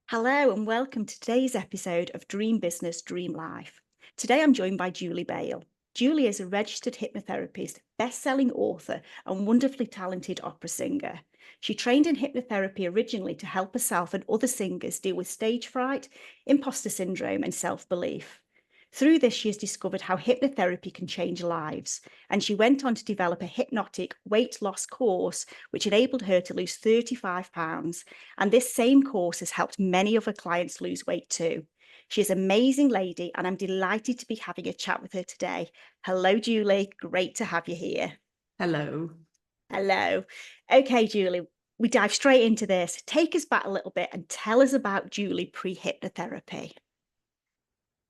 Hello and welcome to today's episode of Dream Business, Dream Life. Today I'm joined by Julie Bale. Julie is a registered hypnotherapist, best-selling author and wonderfully talented opera singer. She trained in hypnotherapy originally to help herself and other singers deal with stage fright, imposter syndrome and self-belief. Through this, she has discovered how hypnotherapy can change lives, and she went on to develop a hypnotic weight loss course, which enabled her to lose 35 pounds. And this same course has helped many of her clients lose weight too. She's an amazing lady, and I'm delighted to be having a chat with her today. Hello, Julie. Great to have you here. Hello. Hello. Okay, Julie, we dive straight into this. Take us back a little bit and tell us about Julie pre-hypnotherapy.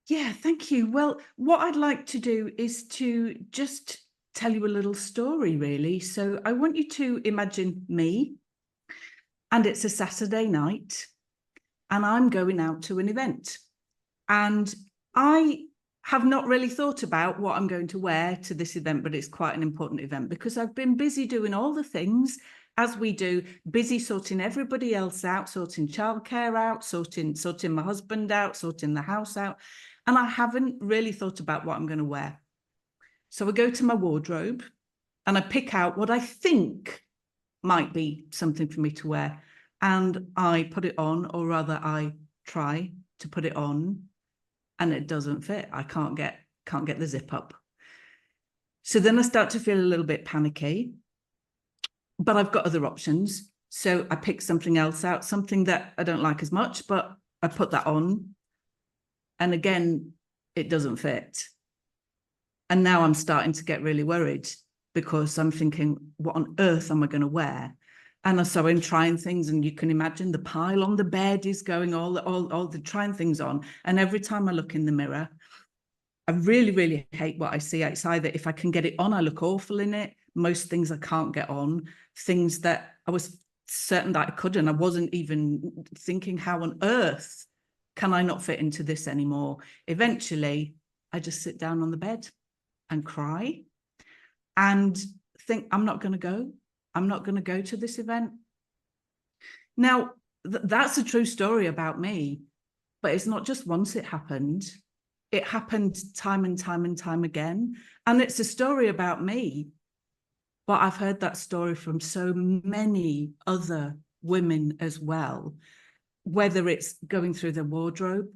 Yeah, thank you. Well, what I'd like to do is to just tell you a little story, really. So I want you to imagine me, and it's a Saturday night, and I'm going out to an event. And I have not really thought about what I'm going to wear to this event, but it's quite an important event because I've been busy doing all the things as we do, busy sorting everybody else out, sorting childcare out, sorting my husband out, sorting the house out. And I haven't really thought about what I'm going to wear. So I go to my wardrobe and I pick out what I think might be something for me to wear. And I put it on, or rather I try to put it on, and it doesn't fit. I can't get the zip up. So then I start to feel a little bit panicky, but I've got other options. So I pick something else out, something that I don't like as much, but I put that on. And again, it doesn't fit. And now I'm starting to get really worried because I'm thinking, what on earth am I going to wear? And so I'm trying things, and you can imagine the pile on the bed is going all the trying things on. And every time I look in the mirror, I really, really hate what I see. It's either if I can get it on, I look awful in it. Most things I can't get on. Things that I was certain that I couldn't. I wasn't even thinking, how on earth can I not fit into this anymore? Eventually, I just sit down on the bed and cry and think, I'm not going to go. I'm not going to go to this event. Now, that's a true story about me, but it's not just once it happened. It happened time and time and time again. And it's a story about me, but I've heard that story from so many other women as well, whether it's going through their wardrobe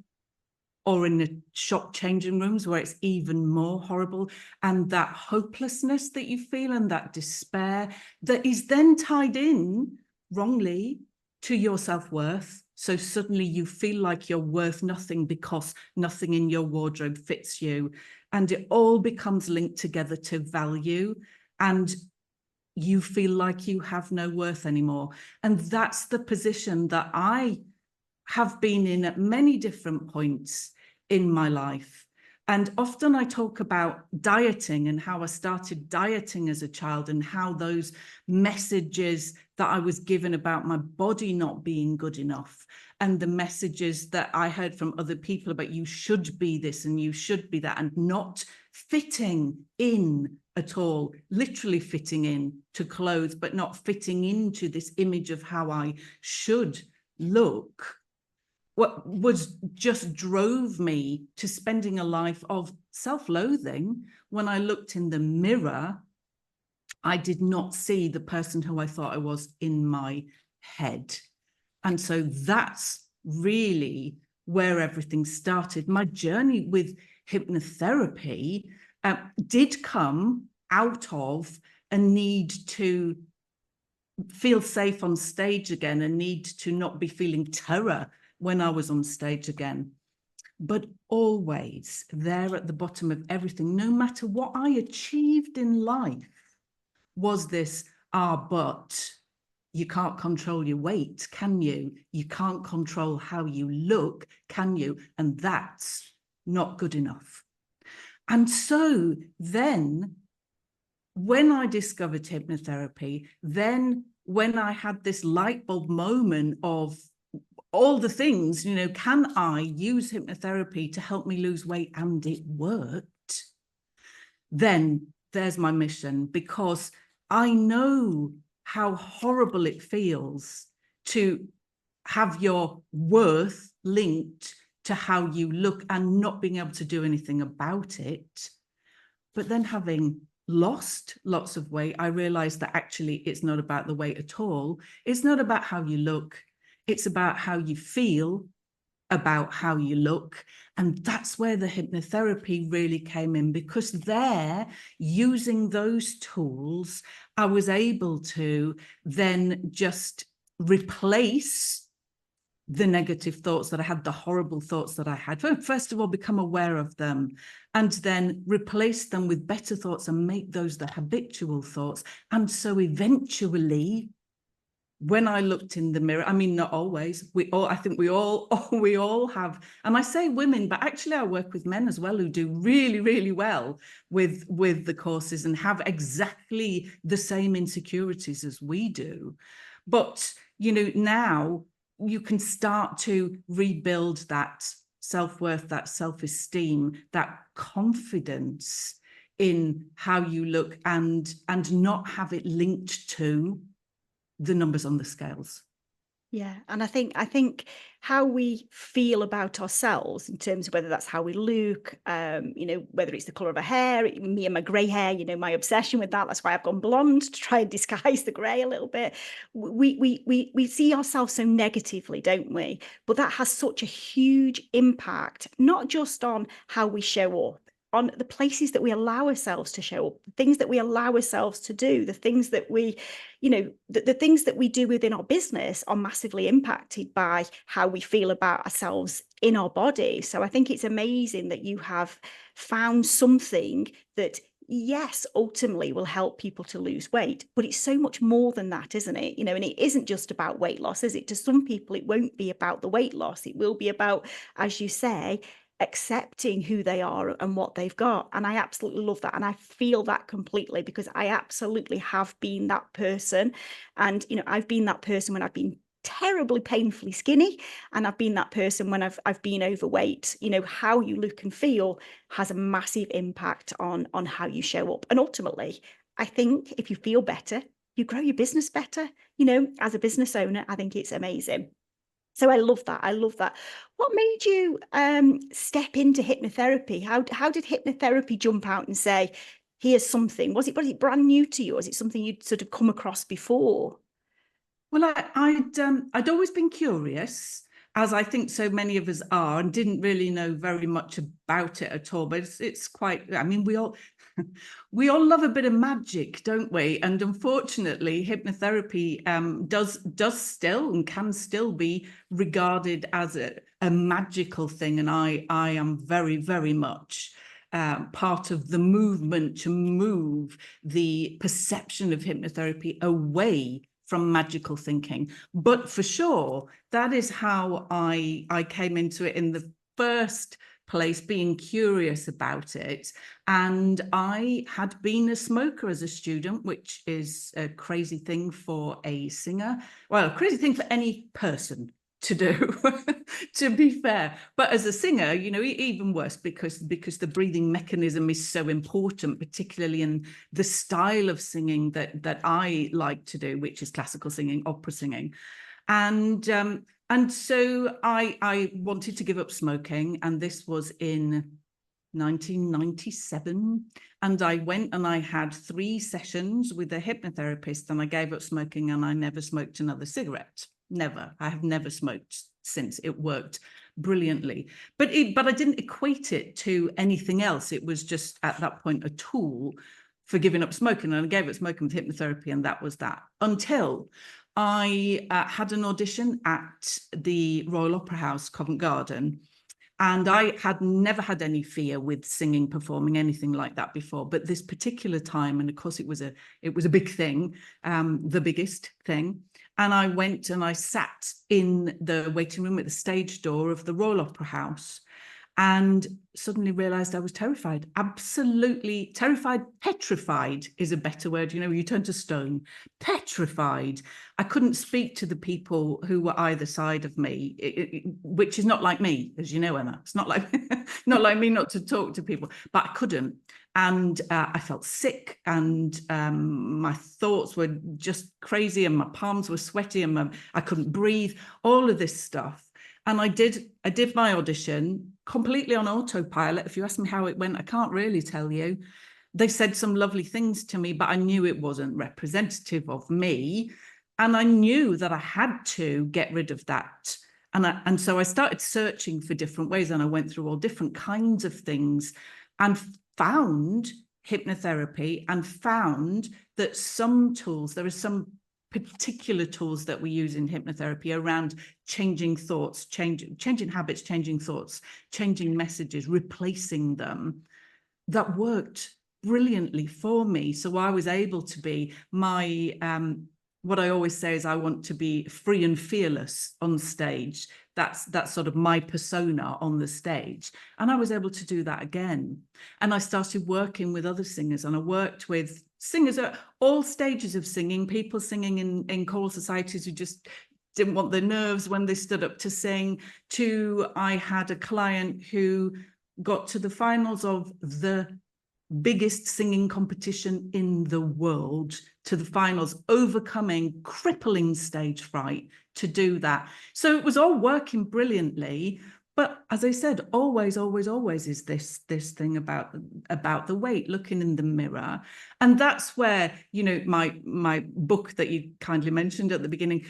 or in the shop changing rooms where it's even more horrible. And that hopelessness that you feel and that despair that is then tied in wrongly to your self-worth. So suddenly you feel like you're worth nothing because nothing in your wardrobe fits you. And it all becomes linked together to value. And you feel like you have no worth anymore. And that's the position that I have been in at many different points in my life. And often I talk about dieting and how I started dieting as a child and how those messages that I was given about my body not being good enough and the messages that I heard from other people about you should be this and you should be that and not fitting in at all, literally fitting in to clothes, but not fitting into this image of how I should look. What was just drove me to spending a life of self-loathing. When I looked in the mirror, I did not see the person who I thought I was in my head. And so that's really where everything started. My journey with hypnotherapy did come out of a need to feel safe on stage again, a need to not be feeling terror when I was on stage again. But always there at the bottom of everything, no matter what I achieved in life, was this, but you can't control your weight, can you? You can't control how you look, can you? And that's not good enough. And so then when I discovered hypnotherapy, then when I had this light bulb moment of all the things, can I use hypnotherapy to help me lose weight? And it worked. Then there's my mission, because I know how horrible it feels to have your worth linked to how you look and not being able to do anything about it. But then having lost lots of weight, I realized that actually it's not about the weight at all. It's not about how you look. It's about how you feel about how you look. And that's where the hypnotherapy really came in, because there, using those tools, I was able to then just replace the negative thoughts that I had, the horrible thoughts that I had. First of all, become aware of them, and then replace them with better thoughts and make those the habitual thoughts. And so eventually, when I looked in the mirror, I mean, not always, I think we all have, and I say women, but actually I work with men as well who do really, really well with the courses and have exactly the same insecurities as we do. But, now you can start to rebuild that self-worth, that self-esteem, that confidence in how you look, and not have it linked to the numbers on the scales. Yeah, and I think how we feel about ourselves in terms of whether that's how we look, whether it's the color of our hair, me and my grey hair, my obsession with that. That's why I've gone blonde, to try and disguise the grey a little bit. We see ourselves so negatively, don't we? But that has such a huge impact, not just on how we show up, on the places that we allow ourselves to show up, the things that we allow ourselves to do, the things that we, the things that we do within our business are massively impacted by how we feel about ourselves in our body. So I think it's amazing that you have found something that, yes, ultimately will help people to lose weight, but it's so much more than that, isn't it? And it isn't just about weight loss, is it? To some people, it won't be about the weight loss. It will be about, as you say, accepting who they are and what they've got. And I absolutely love that. And I feel that completely, because I absolutely have been that person. And, I've been that person when I've been terribly painfully skinny, and I've been that person when I've been overweight. How you look and feel has a massive impact on how you show up. And ultimately, I think if you feel better, you grow your business better. As a business owner, I think it's amazing. So I love that. I love that. What made you step into hypnotherapy? How did hypnotherapy jump out and say, here's something? Was it brand new to you? Was it something you'd sort of come across before? Well, I'd always been curious, as I think so many of us are, and didn't really know very much about it at all. But it's quite, I mean, we all love a bit of magic, don't we? And unfortunately, hypnotherapy does still and can still be regarded as a magical thing. And I am very, very much part of the movement to move the perception of hypnotherapy away from magical thinking. But for sure, that is how I came into it in the first place, being curious about it. And I had been a smoker as a student, which is a crazy thing for a singer. Well, a crazy thing for any person to do, to be fair. But as a singer, even worse, because the breathing mechanism is so important, particularly in the style of singing that I like to do, which is classical singing, opera singing. And so I wanted to give up smoking, and this was in 1997. And I went and I had 3 sessions with a hypnotherapist, and I gave up smoking, and I never smoked another cigarette. Never. I have never smoked since. It worked brilliantly. But I didn't equate it to anything else. It was just at that point a tool for giving up smoking. And I gave up smoking with hypnotherapy, and that was that. Until I had an audition at the Royal Opera House, Covent Garden. And I had never had any fear with singing, performing, anything like that before. But this particular time, and of course it was a big thing, the biggest thing. And I went and I sat in the waiting room at the stage door of the Royal Opera House, and suddenly realized I was terrified, absolutely terrified. Petrified is a better word. You turn to stone. Petrified. I couldn't speak to the people who were either side of me, which is not like me, as you know, Emma. It's not like not like me not to talk to people, but I couldn't. And I felt sick, and my thoughts were just crazy, and my palms were sweaty, and I couldn't breathe, all of this stuff. And I did my audition completely on autopilot. If you ask me how it went, I can't really tell you. They said some lovely things to me, but I knew it wasn't representative of me. And I knew that I had to get rid of that. And so I started searching for different ways, and I went through all different kinds of things and found hypnotherapy, and found that some tools, there are some particular tools that we use in hypnotherapy around changing thoughts, changing habits, changing thoughts, changing messages, replacing them, that worked brilliantly for me. So I was able to be my what I always say is I want to be free and fearless on stage. That's sort of my persona on the stage. And I was able to do that again. And I started working with other singers, and I worked with singers at all stages of singing, people singing in choral societies who just didn't want their nerves when they stood up to sing, to I had a client who got to the finals of the biggest singing competition in the world, to the finals, overcoming crippling stage fright to do that. So it was all working brilliantly. But as I said, always is this thing about the weight, looking in the mirror. And that's where, you know, my book that you kindly mentioned at the beginning,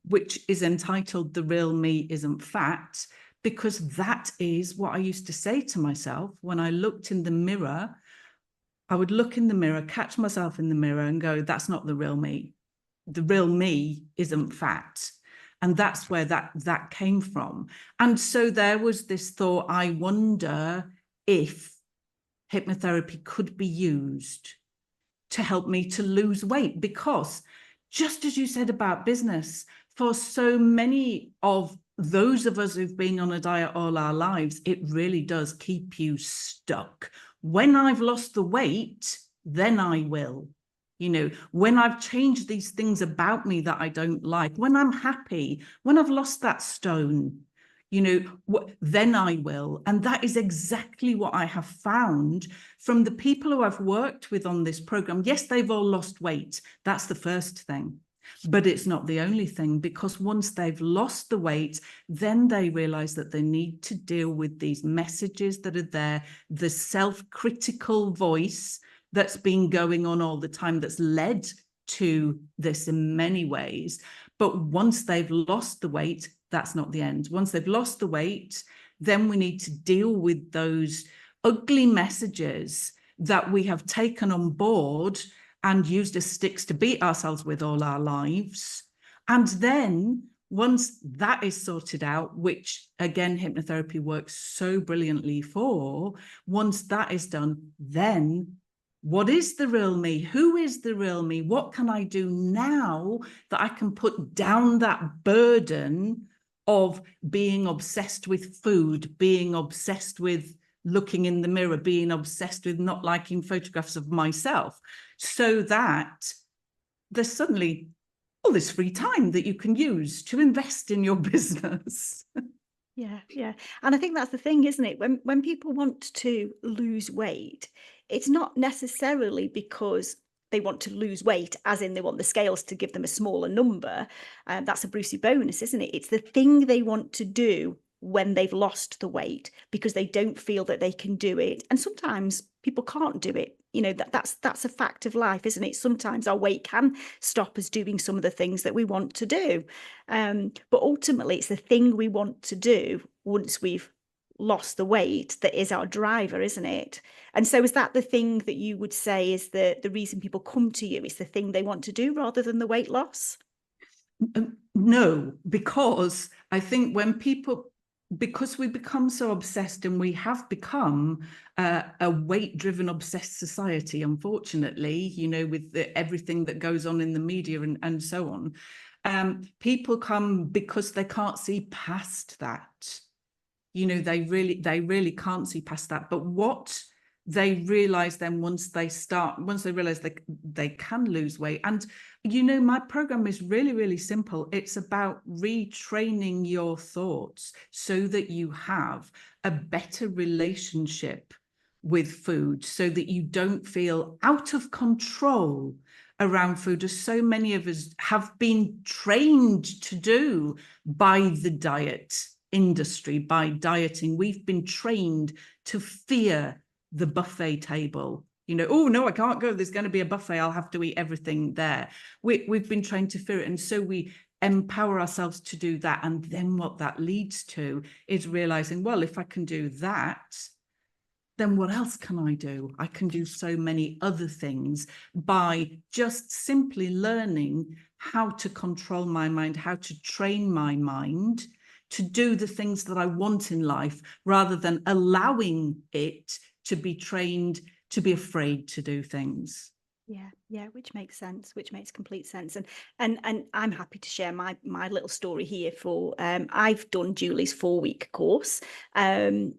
which is entitled The Real Me Isn't Fat, because that is what I used to say to myself when I looked in the mirror. I would look in the mirror, catch myself in the mirror and go, that's not the real me. The real me isn't fat. And that's where that came from. And so there was this thought, I wonder if hypnotherapy could be used to help me to lose weight, because just as you said about business, for so many of those of us who've been on a diet all our lives, it really does keep you stuck. When I've lost the weight, then I will. You know, when I've changed these things about me that I don't like, when I'm happy, when I've lost that stone, you know, then I will. And that is exactly what I have found from the people who I've worked with on this program. Yes, they've all lost weight. That's the first thing. But it's not the only thing, because once they've lost the weight, then they realize that they need to deal with these messages that are there, the self-critical voice that's been going on all the time, that's led to this in many ways. But once they've lost the weight, that's not the end. Once they've lost the weight, then we need to deal with those ugly messages that we have taken on board and used as sticks to beat ourselves with all our lives. And then once that is sorted out, which again, hypnotherapy works so brilliantly for, once that is done, then what is the real me? Who is the real me? What can I do now that I can put down that burden of being obsessed with food, being obsessed with looking in the mirror, being obsessed with not liking photographs of myself, so that there's suddenly all this free time that you can use to invest in your business. Yeah. And I think that's the thing, isn't it? When people want to lose weight, it's not necessarily because they want to lose weight, as in they want the scales to give them a smaller number. That's a Brucey bonus, isn't it? It's the thing they want to do when they've lost the weight, because they don't feel that they can do it. And sometimes people can't do it. You know, that's a fact of life, isn't it? Sometimes our weight can stop us doing some of the things that we want to do. But ultimately, it's the thing we want to do once we've lost the weight that is our driver, isn't it? And so is that the thing that you would say is the reason people come to you? It's the thing they want to do rather than the weight loss? No, because I think because we become so obsessed, and we have become a weight-driven, obsessed society, unfortunately, you know, with everything that goes on in the media and so on. People come because they can't see past that. You know, they really can't see past that. But what they realize then, once they realize they can lose weight, and you know, my program is really simple. It's about retraining your thoughts so that you have a better relationship with food so that you don't feel out of control around food, as so many of us have been trained to do by the diet industry, by dieting. We've been trained to fear the buffet table. Oh no, I can't go, there's going to be a buffet, I'll have to eat everything there. We've been trained to fear it, and so we empower ourselves to do that. And then what that leads to is realizing, well, if I can do that, then what else can I do? I can do so many other things by just simply learning how to control my mind, how to train my mind to do the things that I want in life, rather than allowing it to be trained to be afraid to do things. Yeah, which makes sense, which makes complete sense. And I'm happy to share my little story here. For I've done Julie's 4-week course. It's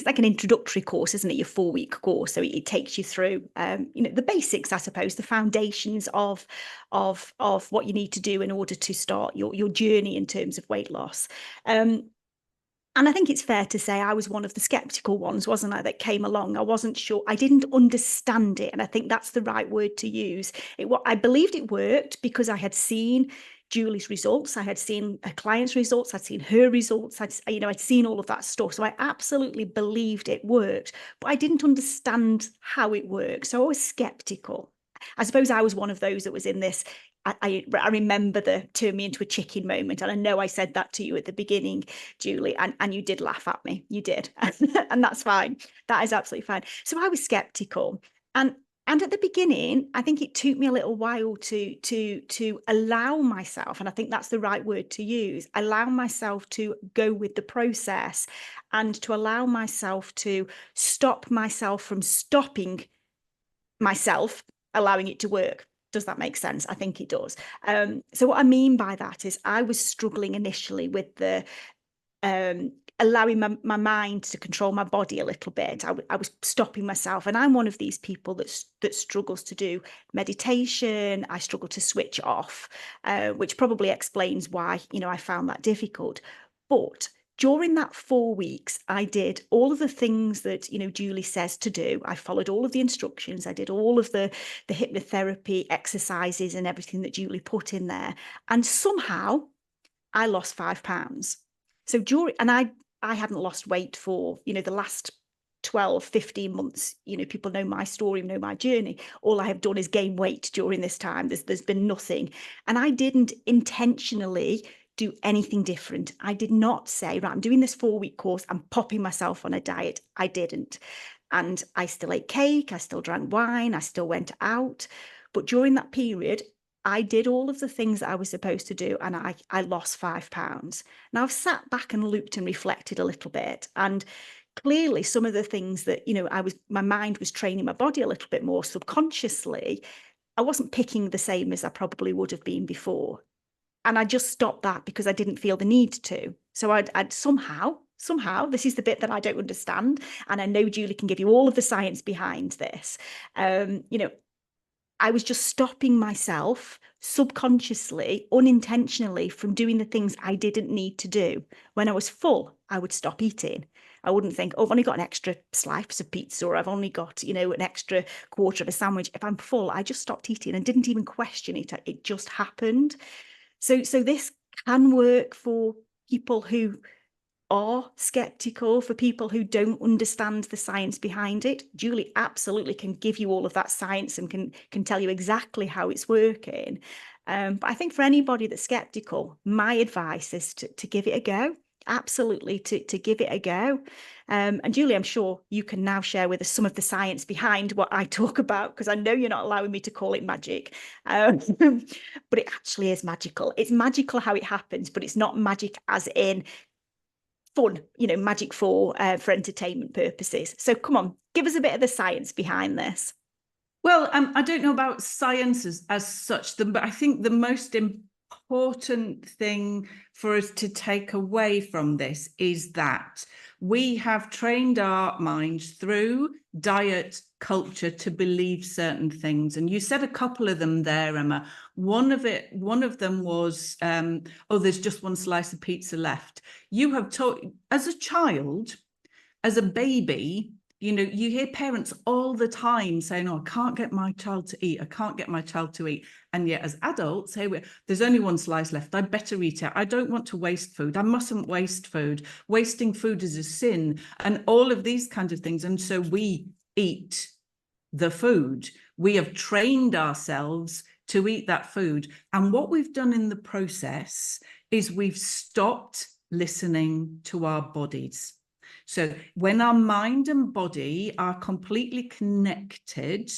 like an introductory course, isn't it? Your 4-week course. So it takes you through the basics, I suppose, the foundations of what you need to do in order to start your journey in terms of weight loss. And I think it's fair to say I was one of the skeptical ones, wasn't I, that came along. I wasn't sure. I didn't understand it. And I think that's the right word to use. I believed it worked because I had seen Julie's results. I had seen her clients' results. I'd seen her results. I'd seen all of that stuff. So I absolutely believed it worked, but I didn't understand how it worked. So I was skeptical. I suppose I was one of those that was in this. I remember the turn me into a chicken moment. And I know I said that to you at the beginning, Julie, and you did laugh at me. You did. And that's fine. That is absolutely fine. So I was skeptical. And at the beginning, I think it took me a little while to allow myself, and I think that's the right word to use, allow myself to go with the process, and to allow myself to stop myself from stopping myself allowing it to work. Does that make sense? I think it does. So what I mean by that is I was struggling initially with the allowing my mind to control my body a little bit. I was stopping myself, and I'm one of these people that struggles to do meditation. I struggle to switch off, which probably explains why I found that difficult. But during that 4 weeks, I did all of the things that Julie says to do. I followed all of the instructions. I did all of the hypnotherapy exercises and everything that Julie put in there, and somehow I lost 5 pounds. So I hadn't lost weight for the last 12, 15 months. People know my story, know my journey. All I have done is gain weight during this time. There's been nothing, and I didn't intentionally do anything different. I did not say, right, I'm doing this 4-week course, I'm popping myself on a diet. I didn't. And I still ate cake, I still drank wine, I still went out. But during that period, I did all of the things that I was supposed to do, and I lost 5 pounds. Now I've sat back and looked and reflected a little bit, and clearly some of the things that my mind was training my body a little bit more subconsciously. I wasn't picking the same as I probably would have been before. And I just stopped that because I didn't feel the need to. So I'd somehow, this is the bit that I don't understand, and I know Julie can give you all of the science behind this. I was just stopping myself subconsciously, unintentionally, from doing the things I didn't need to do. When I was full, I would stop eating. I wouldn't think, oh, I've only got an extra slice of pizza, or I've only got, an extra quarter of a sandwich. If I'm full, I just stopped eating and didn't even question it. It just happened. So this can work for people who are skeptical, for people who don't understand the science behind it. Julie absolutely can give you all of that science and can tell you exactly how it's working. But I think for anybody that's skeptical, my advice is to give it a go. Absolutely, to give it a go. And Julie, I'm sure you can now share with us some of the science behind what I talk about, because I know you're not allowing me to call it magic, but it actually is magical. It's magical how it happens, but it's not magic as in fun, magic for entertainment purposes. So come on, give us a bit of the science behind this. Well, I don't know about science as such, but I think the most important thing for us to take away from this is that we have trained our minds through diet culture to believe certain things. And you said a couple of them there, Emma. One of them was, oh, there's just one slice of pizza left. You have taught, as a child, as a baby, You know, you hear parents all the time saying, oh, I can't get my child to eat. I can't get my child to eat. And yet as adults, hey, there's only one slice left. I better eat it. I don't want to waste food. I mustn't waste food. Wasting food is a sin, and all of these kinds of things. And so we eat the food. We have trained ourselves to eat that food. And what we've done in the process is we've stopped listening to our bodies. So when our mind and body are completely connected,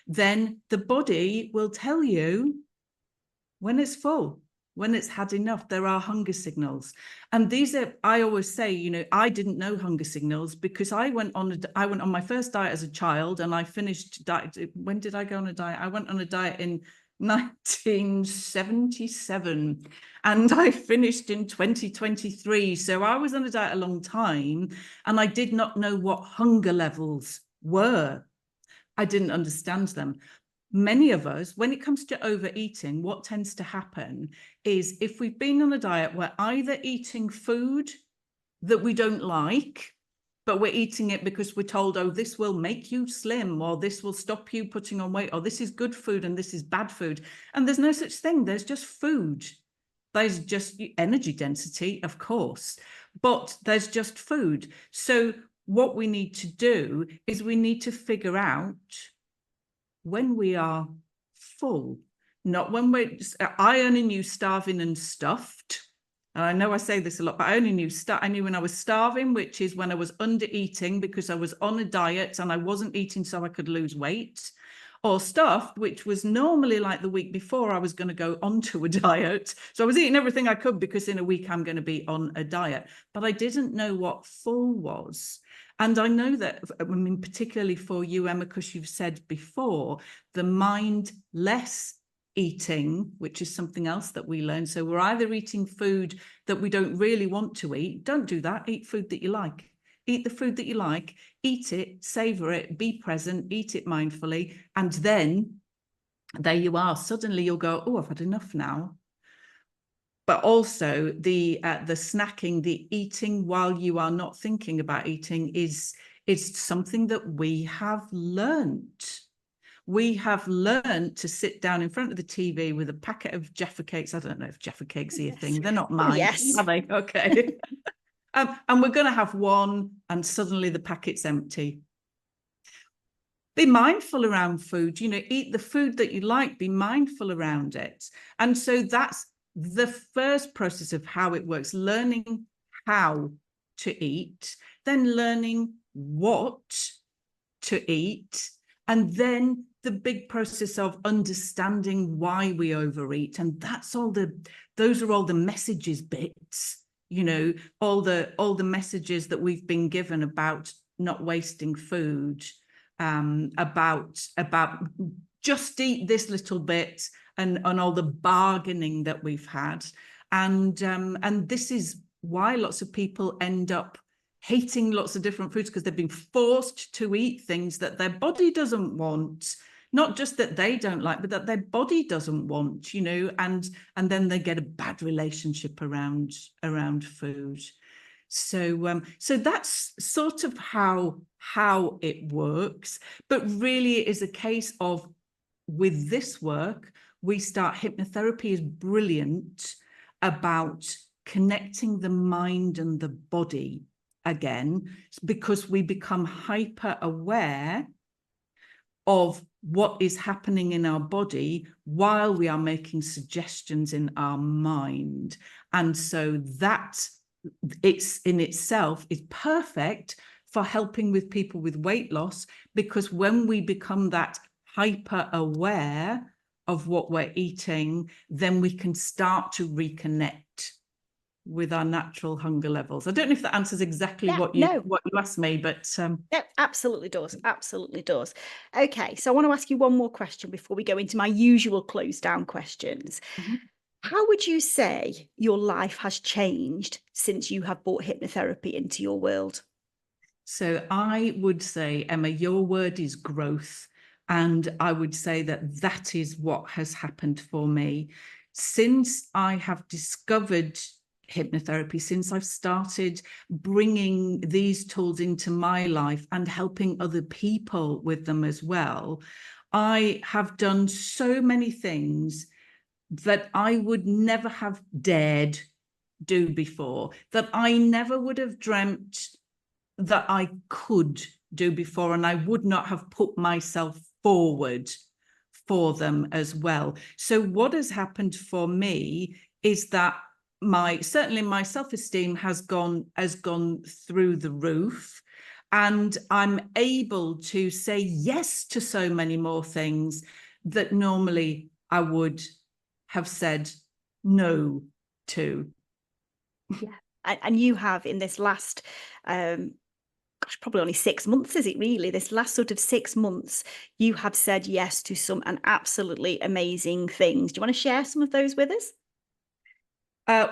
then the body will tell you when it's full, when it's had enough. There are hunger signals. And these are, I always say, you know, I didn't know hunger signals because I went on my first diet as a child, and I finished diet. When did I go on a diet? I went on a diet in 1977 and I finished in 2023. So I was on a diet a long time, and I did not know what hunger levels were. I didn't understand them. Many of us, when it comes to overeating, what tends to happen is if we've been on a diet, we're either eating food that we don't like, but we're eating it because we're told, oh, this will make you slim, or this will stop you putting on weight, or this is good food and this is bad food. And there's no such thing. There's just food. There's just energy density, of course, but there's just food. So what we need to do is we need to figure out when we are full, not when I only knew starving and stuffed. And I know I say this a lot, but I only knew I knew when I was starving, which is when I was under eating because I was on a diet and I wasn't eating so I could lose weight, or stuffed, which was normally like the week before I was going to go onto a diet. So I was eating everything I could because in a week I'm going to be on a diet, but I didn't know what full was. And I know that, I mean, particularly for you, Emma, because you've said before, the mindless eating, which is something else that we learn. So we're either eating food that we don't really want to eat. Don't do that. Eat food that you like. Eat the food that you like, eat it, savor it, be present, eat it mindfully. And then there you are. Suddenly you'll go, oh, I've had enough now. But also the snacking, the eating while you are not thinking about eating is something that we have learnt. We have learned to sit down in front of the TV with a packet of Jaffa cakes. I don't know if Jaffa cakes are your thing. They're not mine. Yes. Are they? Okay. And we're going to have one, and suddenly the packet's empty. Be mindful around food. You know, eat the food that you like. Be mindful around it. And so that's the first process of how it works, learning how to eat, then learning what to eat, and then the big process of understanding why we overeat. And those are all the messages bits, you know, all the messages that we've been given about not wasting food, about just eat this little bit, and all the bargaining that we've had. And this is why lots of people end up hating lots of different foods, because they've been forced to eat things that their body doesn't want, not just that they don't like, but that their body doesn't want, you know, and then they get a bad relationship around food. So that's sort of how it works. But really it is a case of, with this work, hypnotherapy is brilliant about connecting the mind and the body again, because we become hyper aware of what is happening in our body while we are making suggestions in our mind. And so that it's in itself is perfect for helping with people with weight loss, because when we become that hyper aware of what we're eating, then we can start to reconnect with our natural hunger levels. I don't know if that answers exactly what you asked me, but yeah, absolutely does. Absolutely does. Okay, so I want to ask you one more question before we go into my usual close down questions. Mm-hmm. How would you say your life has changed since you have brought hypnotherapy into your world? So I would say, Emma, your word is growth. And I would say that is what has happened for me. Since I have discovered hypnotherapy, since I've started bringing these tools into my life and helping other people with them as well, I have done so many things that I would never have dared do before, that I never would have dreamt that I could do before, and I would not have put myself forward for them as well. So what has happened for me is that certainly my self-esteem has gone through the roof, and I'm able to say yes to so many more things that normally I would have said no to. Yeah. And you have, in this last probably only 6 months, is it really? This last sort of 6 months, you have said yes to some and absolutely amazing things. Do you want to share some of those with us?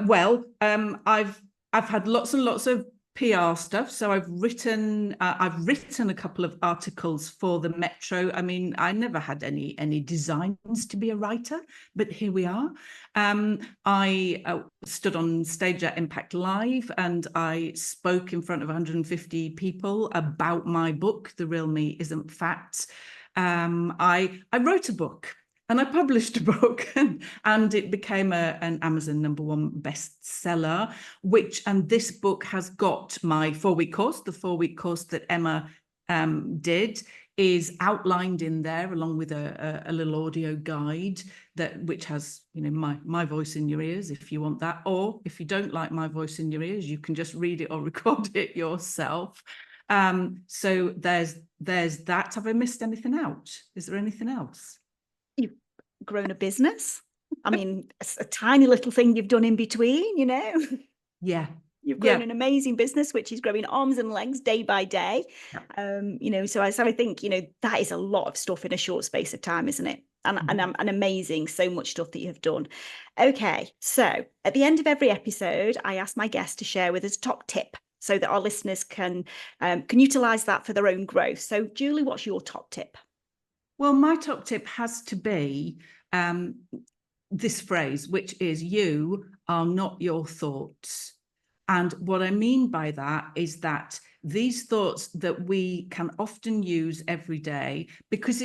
Well, I've had lots and lots of PR stuff. So I've written a couple of articles for the Metro. I mean, I never had any designs to be a writer, but here we are. I stood on stage at Impact Live, and I spoke in front of 150 people about my book, The Real Me Isn't Fat. I wrote a book. And I published a book, and it became an Amazon #1 bestseller, and this book has got my 4-week course. The 4-week course that Emma did is outlined in there, along with a little audio guide which has, my voice in your ears if you want that, or if you don't like my voice in your ears, you can just read it or record it yourself. So there's that. Have I missed anything out? Is there anything else? You've grown a business. I mean, a tiny little thing you've done in between, Yeah. You've grown an amazing business, which is growing arms and legs day by day. Yeah. So I think, that is a lot of stuff in a short space of time, isn't it? And amazing, so much stuff that you have done. Okay, so at the end of every episode, I ask my guests to share with us a top tip so that our listeners can utilize that for their own growth. So Julie, what's your top tip? Well, my top tip has to be this phrase, which is, you are not your thoughts. And what I mean by that is that these thoughts that we can often use every day, because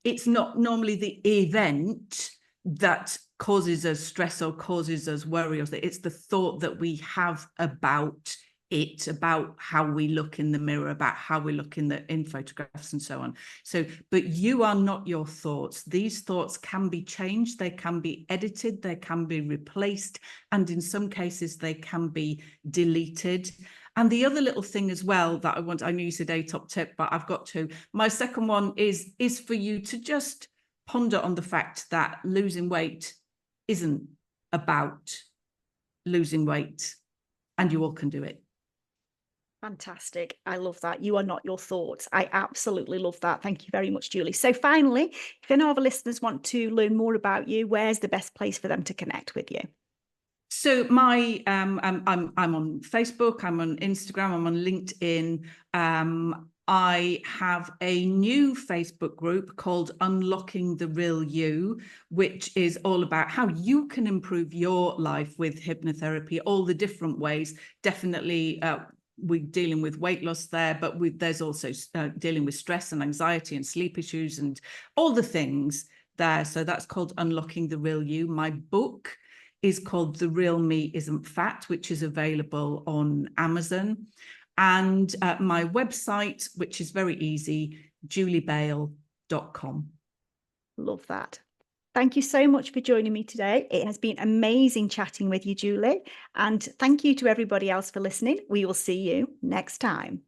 it's not normally the event that causes us stress or causes us worry, or it's the thought that we have about it, about how we look in the mirror, about how we look in photographs and so on. So, but you are not your thoughts. These thoughts can be changed, they can be edited, they can be replaced, and in some cases they can be deleted. And the other little thing as well that I knew you said a top tip, but I've got to. My second one is for you to just ponder on the fact that losing weight isn't about losing weight, and you all can do it. Fantastic. I love that. You are not your thoughts. I absolutely love that. Thank you very much, Julie. So finally, if any of our listeners want to learn more about you, where's the best place for them to connect with you? So my I'm on Facebook, I'm on Instagram, I'm on LinkedIn. I have a new Facebook group called Unlocking the Real You, which is all about how you can improve your life with hypnotherapy, all the different ways. Definitely we're dealing with weight loss there, but there's also dealing with stress and anxiety and sleep issues and all the things there. So that's called Unlocking the Real You. My book is called The Real Me Isn't Fat, which is available on Amazon. And my website, which is very easy, juliebale.com. Love that. Thank you so much for joining me today. It has been amazing chatting with you, Julie. And thank you to everybody else for listening. We will see you next time.